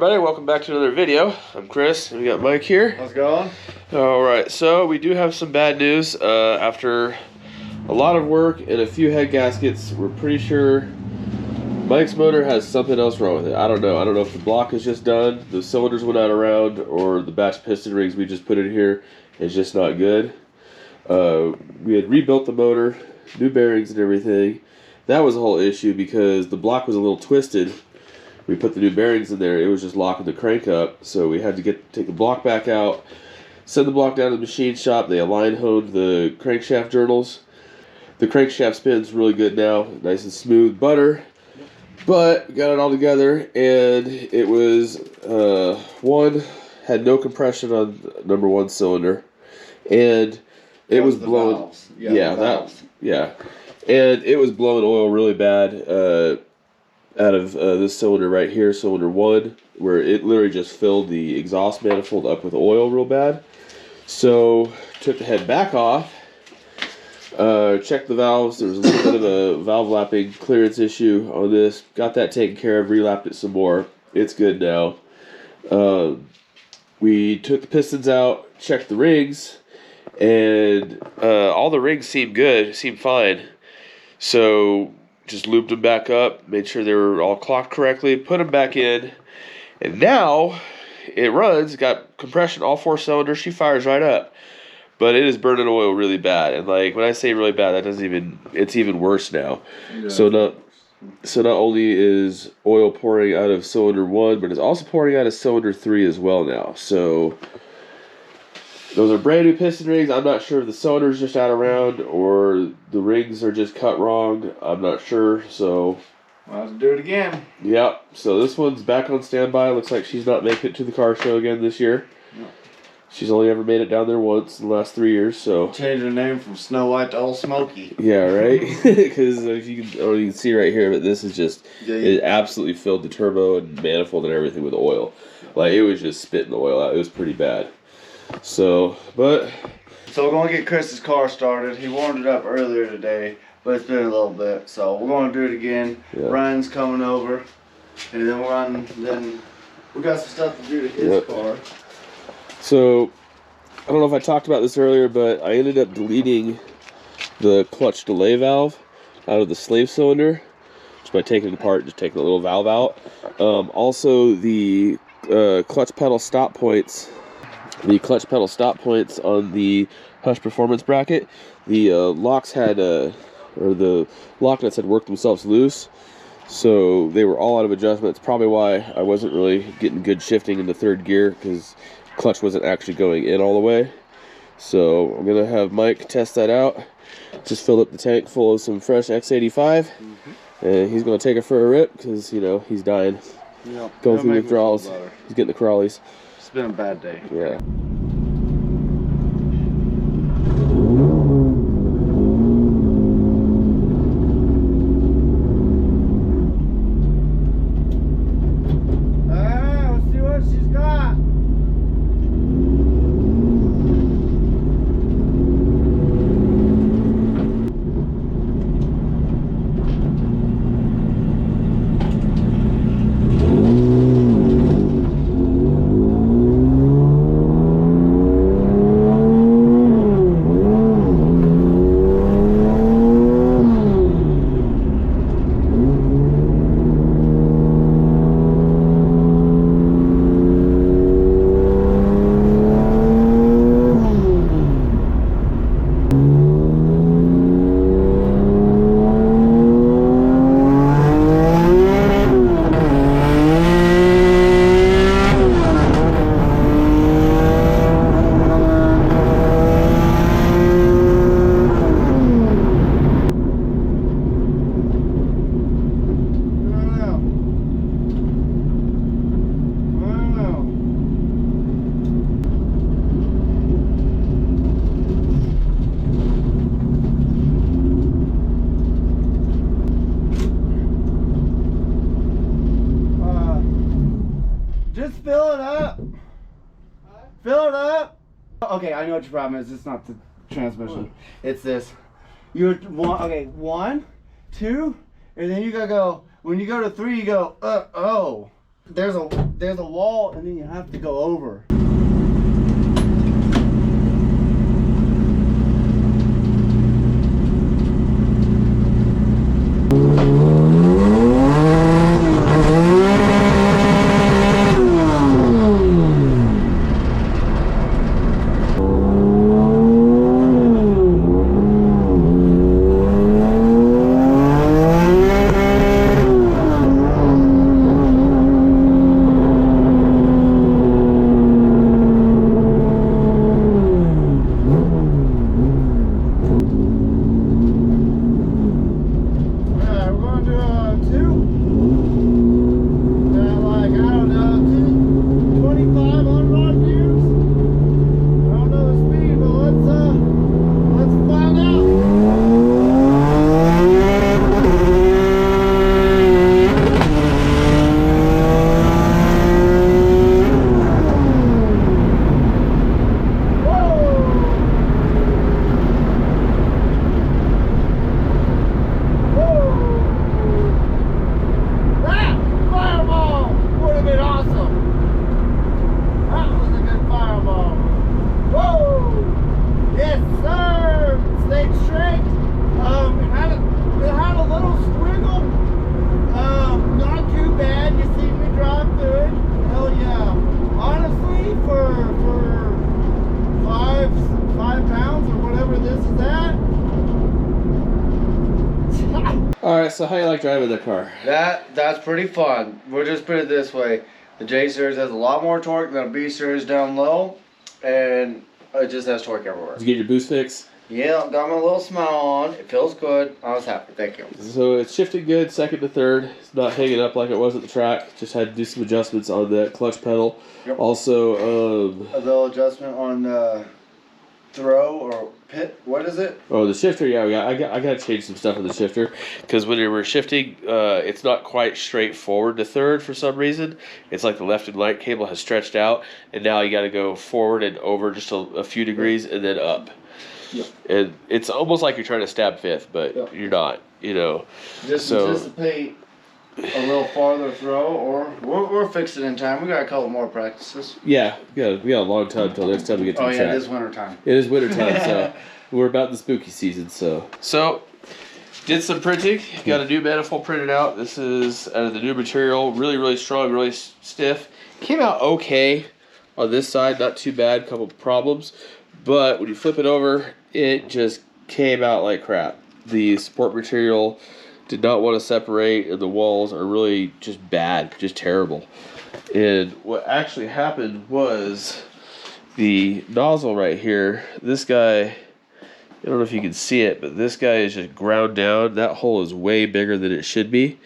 everybody, welcome back to another video. I'm Chris, and we got Mike here. How's it going? Alright, so we do have some bad news. After a lot of work and a few head gaskets, we're pretty sure Mike's motor has something else wrong with it. I don't know if the block is just done, the cylinders went out around, or the batch piston rings we just put in here is just not good. We had rebuilt the motor, new bearings and everything. That was a whole issue because the block was a little twisted. We put the new bearings in there, it was just locking the crank up, so we had to take the block back out, send the block down to the machine shop. They align honed the crankshaft journals. The crankshaft spins really good now, nice and smooth butter, but we got it all together, and it was, one, had no compression on number one cylinder, and it was blowing, and it was blowing oil really bad, out of this cylinder right here, cylinder 1, where it literally just filled the exhaust manifold up with oil real bad. So took the head back off, checked the valves. There was a little bit of a valve lapping clearance issue on this. Got that taken care of, relapped it some more. It's good now. We took the pistons out, checked the rings, and all the rings seemed good, seemed fine. So just looped them back up, made sure they were all clocked correctly, put them back in, and now it runs, got compression, all 4 cylinders, she fires right up. But it is burning oil really bad, and like when I say really bad, that doesn't even, it's even worse now. Yeah. So not only is oil pouring out of cylinder 1, but it's also pouring out of cylinder 3 as well now. So those are brand new piston rings. I'm not sure if the cylinder's just out around or the rings are just cut wrong. I'm not sure, so we'll have to do it again. Yep, so this one's back on standby. Looks like she's not making it to the car show again this year. No. She's only ever made it down there once in the last 3 years, so change her name from Snow White to Old Smoky. Yeah, right? Because if you can see right here, but this is just, it absolutely filled the turbo and manifold and everything with oil. Like, it was just spitting the oil out. It was pretty bad. So we're going to get Chris's car started. He warmed it up earlier today, but it's been a little bit. So we're going to do it again. Yeah. Ryan's coming over, and then we got some stuff to do to his car. So I don't know if I talked about this earlier, but I ended up deleting the clutch delay valve out of the slave cylinder just by taking it apart, just taking the little valve out. Also the clutch pedal stop points. The clutch pedal stop points on the Hush Performance bracket, the locks had, or the lock nuts had worked themselves loose, so they were all out of adjustment. It's probably why I wasn't really getting good shifting in the third gear, because clutch wasn't actually going in all the way. So I'm going to have Mike test that out. Just filled up the tank full of some fresh X85, and he's going to take it for a rip, because, you know, he's dying. Yep. Going through withdrawals. He's getting the crawlies. It's been a bad day. Yeah. Let's see what she's got. Fill it up. Fill it up. Okay, I know what your problem is. It's not the transmission. It's this. You're one, two, and then you gotta go. When you go to 3, you go oh. there's a wall, and then you have to go over. Alright, so how you like driving the car? That's pretty fun. We'll just put it this way. The J Series has a lot more torque than a B Series down low, and it just has torque everywhere. Did you get your boost fix? Yeah, got my little smile on. It feels good. I was happy. Thank you. So it's shifting good, second to third. It's not hanging up like it was at the track. Just had to do some adjustments on that clutch pedal. Yep. Also, a little adjustment on throw or pit. What is it? Oh, the shifter. Yeah, I got to change some stuff on the shifter because when we're shifting, it's not quite straight forward to third for some reason. It's like the left and right cable has stretched out, and now you got to go forward and over just a few degrees and then up. Yep. And it's almost like you're trying to stab fifth, but yep. You're not. You know. Just anticipate a little farther throw, or we're fixing in time. We got a couple more practices. Yeah, we got a long time until next time we get to the track. It is winter time. It is winter time, so we're about in the spooky season. So did some printing. Got a new manifold printed out. This is out of the new material. Really, really strong, really stiff. Came out okay on this side, not too bad. Couple of problems, but when you flip it over, it just came out like crap. The support material did not want to separate, and the walls are really just bad, just terrible. And what actually happened was the nozzle right here, this guy, I don't know if you can see it, but this guy is just ground down. That hole is way bigger than it should be.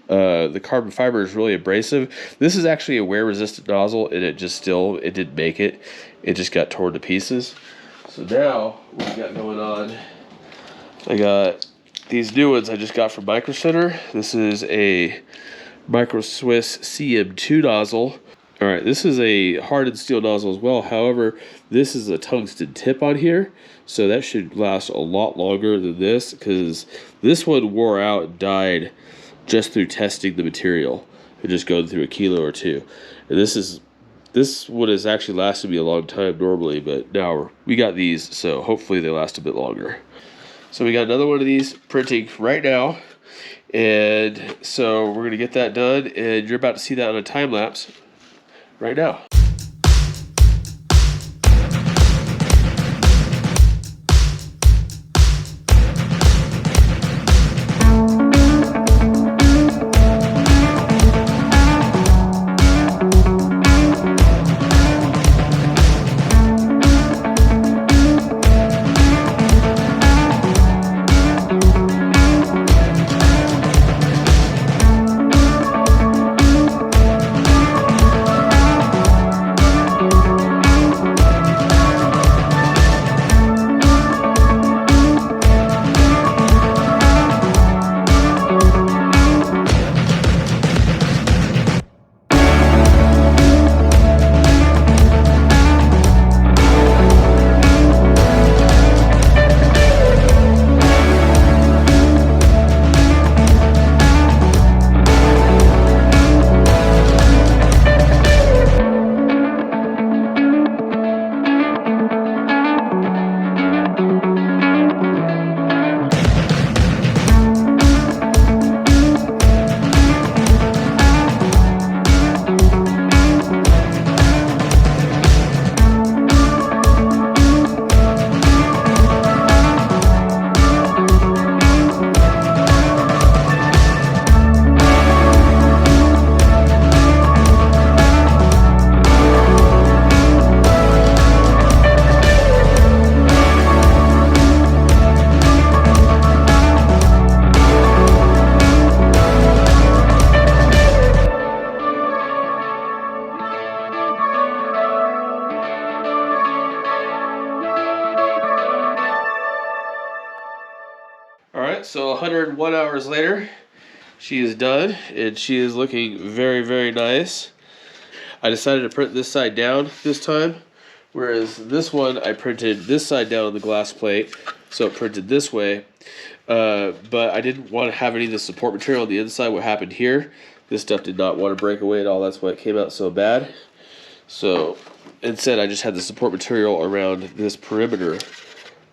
The carbon fiber is really abrasive. This is actually a wear resistant nozzle, and it didn't make it. It just got torn to pieces. So now what we got going on, I got these new ones I just got from Micro Center. This is a Micro Swiss CM2 nozzle. Alright, this is a hardened steel nozzle as well. However, this is a tungsten tip on here, so that should last a lot longer than this, because this one wore out and died just through testing the material and just going through a kilo or two. And this one has actually lasted me a long time normally, but now we got these, so hopefully they last a bit longer. So we got another one of these printing right now, and so we're going to get that done, and you're about to see that on a time lapse right now. Alright, so 101 hours later, she is done, and she is looking very, very nice. I decided to print this side down this time, whereas this one I printed this side down on the glass plate, so it printed this way. But I didn't want to have any of the support material on the inside. What happened here, this stuff did not want to break away at all. That's why it came out so bad. So instead I just had the support material around this perimeter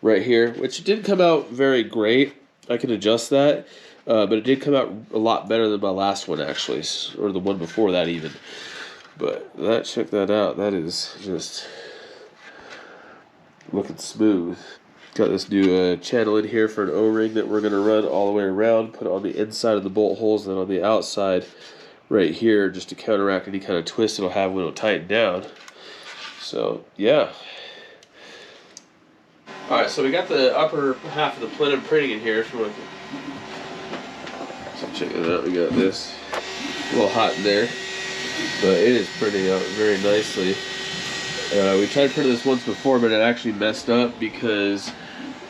right here, which didn't come out very great. I can adjust that, but it did come out a lot better than my last one actually, or the one before that even. But check that out. That is just looking smooth. Got this new channel in here for an O-ring that we're going to run all the way around, put it on the inside of the bolt holes, and then on the outside right here just to counteract any kind of twist it'll have when it'll tighten down. So yeah. Alright, so we got the upper half of the plenum printing in here. If you want to check it out, we got this. A little hot in there, but it is printing out very nicely. We tried to print this once before, but it actually messed up because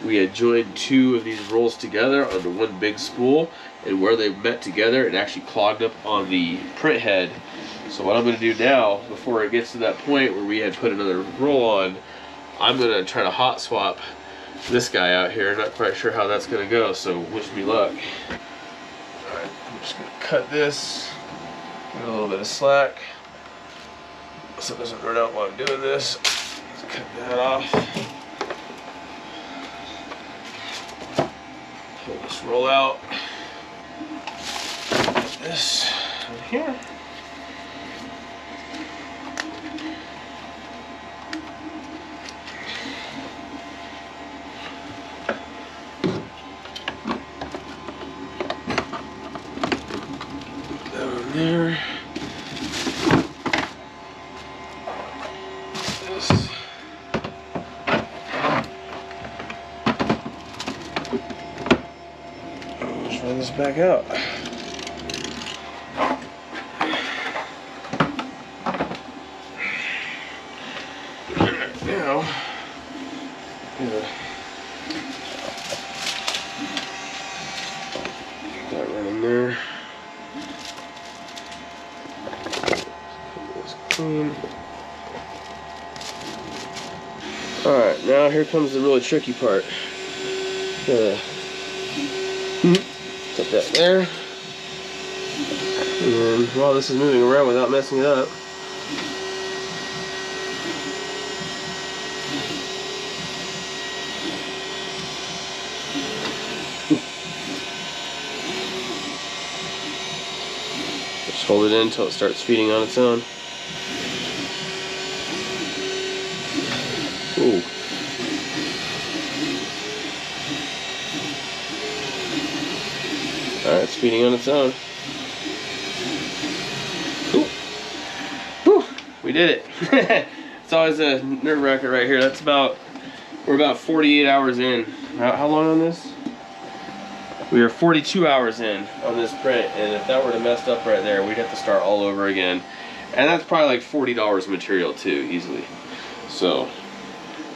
we had joined two of these rolls together onto one big spool, and where they met together, it actually clogged up on the print head. So what I'm going to do now, before it gets to that point where we had put another roll on, I'm going to try to hot swap this guy out here. Not quite sure how that's going to go, so wish me luck. Alright, I'm just going to cut this, get a little bit of slack so it doesn't run out while I'm doing this. Let's cut that off. Pull this roll out. Put this in here. Down there. This back out. Now, that right in there. This clean. All right, now here comes the really tricky part. Put that there. And while this is moving around without messing it up, just hold it in until it starts feeding on its own. Ooh. Alright, it's feeding on its own. Ooh. Whew. We did it. It's always a nerve wracker right here. We're about 48 hours in. How long on this? We are 42 hours in on this print, and if that were to mess up right there, we'd have to start all over again. And that's probably like $40 material too, easily. So,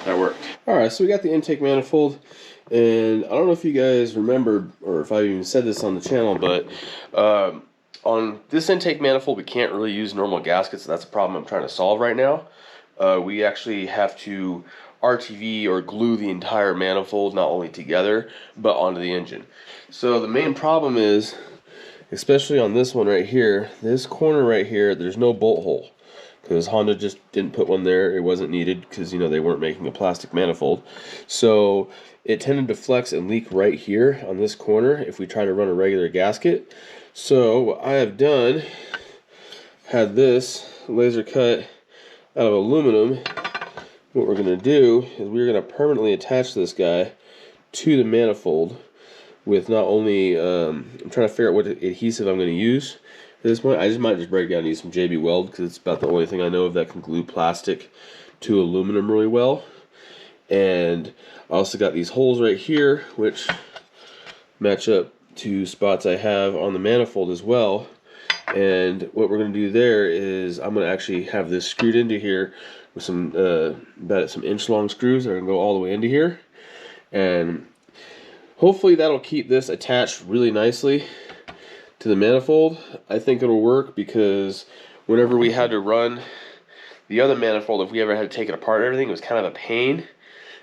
that worked. Alright, so we got the intake manifold. And I don't know if you guys remember, or if I even said this on the channel, but on this intake manifold, we can't really use normal gaskets. That's a problem I'm trying to solve right now. We actually have to RTV or glue the entire manifold, not only together, but onto the engine. So the main problem is, especially on this one right here, this corner right here, there's no bolt hole. Because Honda just didn't put one there. It wasn't needed because, you know, they weren't making a plastic manifold. So it tended to flex and leak right here on this corner if we try to run a regular gasket. So what I have done, had this laser cut out of aluminum. What we're going to do is we're going to permanently attach this guy to the manifold with not only, I'm trying to figure out what adhesive I'm going to use. At this point, I might just break down and use some JB Weld because it's about the only thing I know of that can glue plastic to aluminum really well. And I also got these holes right here, which match up to spots I have on the manifold as well. And what we're going to do there is I'm going to actually have this screwed into here with some inch long screws that are going to go all the way into here. And hopefully that'll keep this attached really nicely to the manifold. I think it'll work because whenever we had to run the other manifold, if we ever had to take it apart and everything, it was kind of a pain.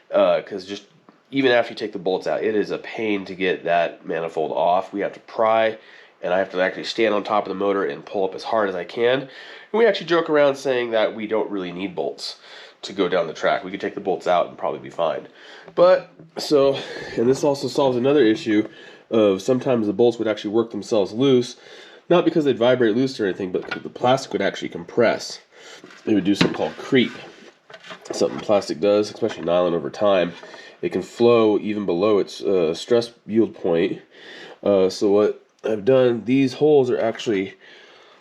Because just even after you take the bolts out, it is a pain to get that manifold off. We have to pry, and I have to actually stand on top of the motor and pull up as hard as I can. And we actually joke around saying that we don't really need bolts to go down the track. We could take the bolts out and probably be fine. But, and this also solves another issue of sometimes the bolts would actually work themselves loose, not because they'd vibrate loose or anything, but the plastic would actually compress. It would do something called creep. Something plastic does, especially nylon over time. It can flow even below its stress yield point. So what I've done, these holes are actually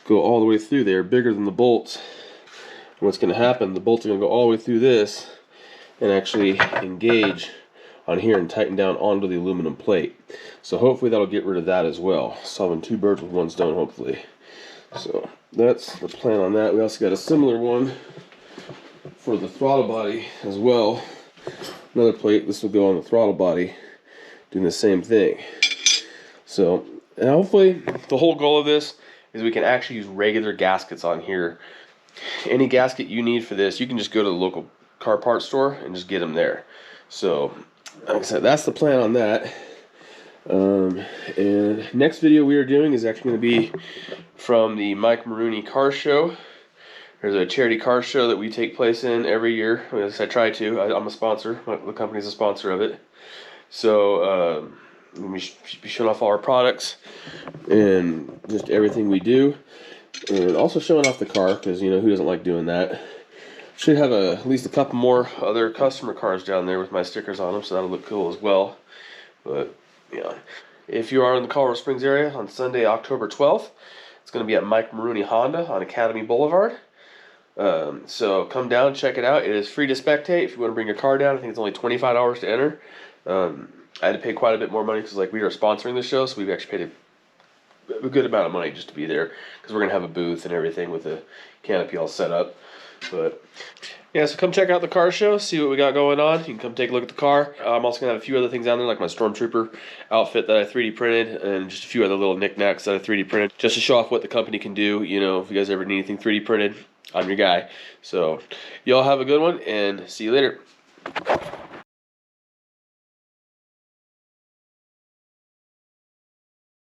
go all the way through. They're bigger than the bolts. And what's going to happen, the bolts are going to go all the way through this and actually engage on here and tighten down onto the aluminum plate. So hopefully that'll get rid of that as well. Solving two birds with one stone, hopefully. So that's the plan on that. We also got a similar one for the throttle body as well. Another plate, this will go on the throttle body, doing the same thing. So, and hopefully the whole goal of this is we can actually use regular gaskets on here. Any gasket you need for this, you can just go to the local car parts store and just get them there. So, like I said, that's the plan on that. And next video we are doing is actually going to be from the Mike Maroney car show. There's a charity car show that we take place in every year. At least I try to. I'm a sponsor. The company's a sponsor of it. So we should be showing off all our products and just everything we do. And also showing off the car, because, you know, who doesn't like doing that? Should have at least a couple more other customer cars down there with my stickers on them, so that'll look cool as well. But, yeah. If you are in the Colorado Springs area on Sunday, October 12th, it's going to be at Mike Maroney Honda on Academy Boulevard. So come down, check it out. It is free to spectate. If you want to bring your car down, I think it's only $25 to enter. I had to pay quite a bit more money because, like, we are sponsoring the show, so we've actually paid a good amount of money just to be there, because we're gonna have a booth and everything with the canopy all set up. But yeah, so come check out the car show, see what we got going on. You can come take a look at the car. I'm also gonna have a few other things down there, like my Stormtrooper outfit that I 3D printed, and just a few other little knickknacks that I 3D printed, just to show off what the company can do. You know, if you guys ever need anything 3D printed, I'm your guy. So y'all have a good one, and see you later.